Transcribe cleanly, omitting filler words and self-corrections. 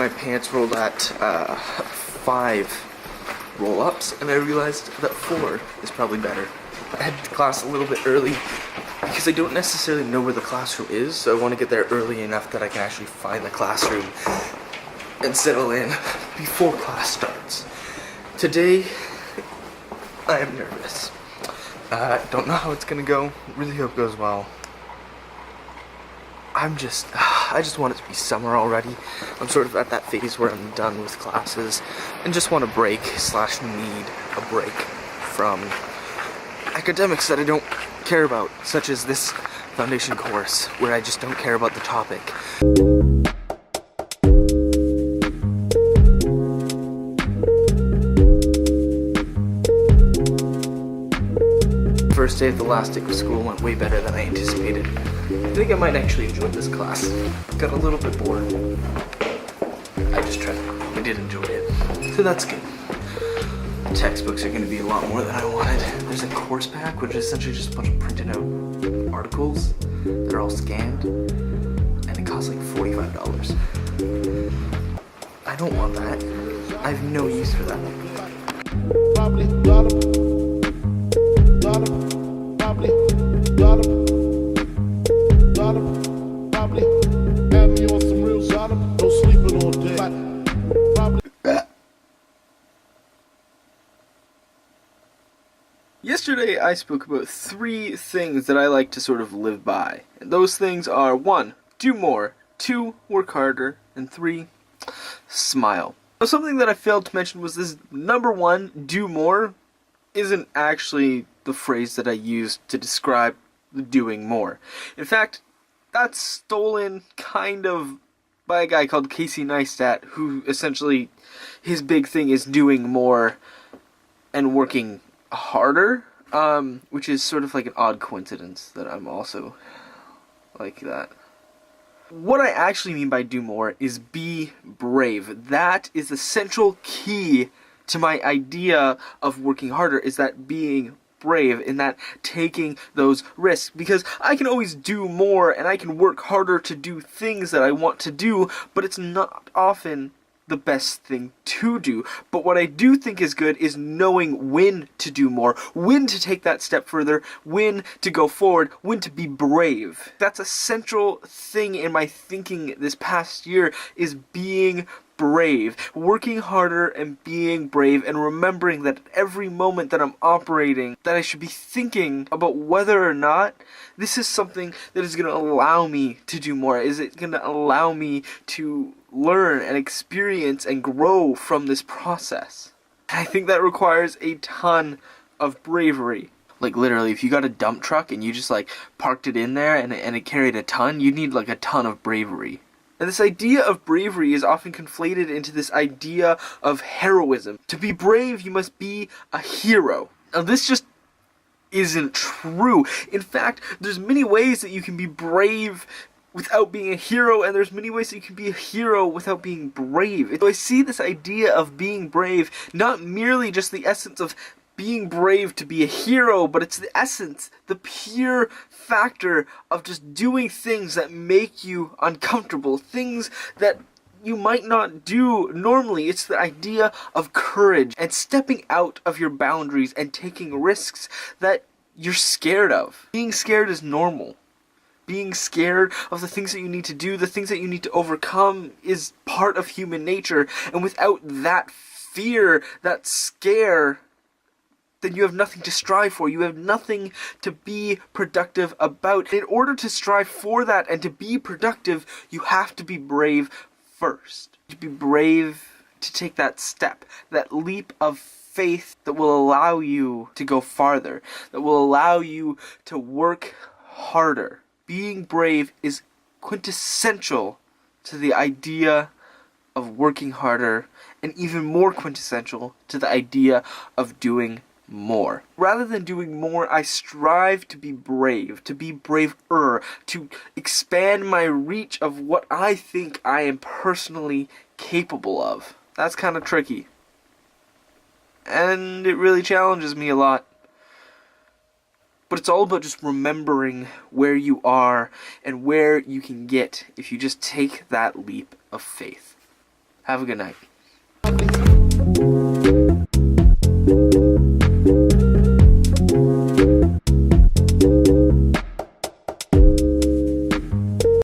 my pants rolled at 5 roll-ups, and I realized that 4 is probably better. I headed to class a little bit early because I don't necessarily know where the classroom is, so I want to get there early enough that I can actually find the classroom and settle in before class starts. Today, I am nervous. Don't know how it's gonna go. Really hope it goes well. I just want it to be summer already. I'm sort of at that phase where I'm done with classes and just want a break / need a break from academics that I don't care about, such as this foundation course where I just don't care about the topic. First day of the last day of school went way better than I anticipated. I think I might actually enjoy this class. Got a little bit bored. I just tried. I did enjoy it. So that's good. The textbooks are going to be a lot more than I wanted. There's a course pack, which is essentially just a bunch of printed out articles that are all scanned. And it costs like $45. I don't want that. I have no use for that. Probably have me on some real Sodom, no sleeping all day. Yesterday I spoke about 3 things that I like to sort of live by. And those things are 1, do more, 2, work harder, and 3, smile. Now, something that I failed to mention was this number 1, do more, isn't actually the phrase that I used to describe doing more. In fact, that's stolen kind of by a guy called Casey Neistat, who essentially, his big thing is doing more and working harder, which is sort of like an odd coincidence that I'm also like that. What I actually mean by do more is be brave. That is the central key to my idea of working harder, is that being brave, in that taking those risks, because I can always do more and I can work harder to do things that I want to do, but it's not often the best thing to do. But what I do think is good is knowing when to do more, when to take that step further, when to go forward, when to be brave. That's a central thing in my thinking this past year, is being brave, working harder and being brave, and remembering that at every moment that I'm operating, that I should be thinking about whether or not this is something that is going to allow me to do more. Is it going to allow me to learn and experience and grow from this process? And I think that requires a ton of bravery. Like literally, if you got a dump truck and you just like parked it in there and it carried a ton, you need like a ton of bravery. And this idea of bravery is often conflated into this idea of heroism. To be brave, you must be a hero. Now, this just isn't true. In fact, there's many ways that you can be brave without being a hero, and there's many ways that you can be a hero without being brave. So I see this idea of being brave not merely just the essence of being brave to be a hero, but it's the essence, the pure factor of just doing things that make you uncomfortable, things that you might not do normally. It's the idea of courage and stepping out of your boundaries and taking risks that you're scared of. Being scared is normal. Being scared of the things that you need to do, the things that you need to overcome, is part of human nature. And without that fear, that scare, then you have nothing to strive for. You have nothing to be productive about. In order to strive for that and to be productive, you have to be brave first. To be brave to take that step, that leap of faith that will allow you to go farther, that will allow you to work harder. Being brave is quintessential to the idea of working harder, and even more quintessential to the idea of doing more. Rather than doing more, I strive to be brave, to be braver, to expand my reach of what I think I am personally capable of. That's kind of tricky. And it really challenges me a lot. But it's all about just remembering where you are and where you can get if you just take that leap of faith. Have a good night.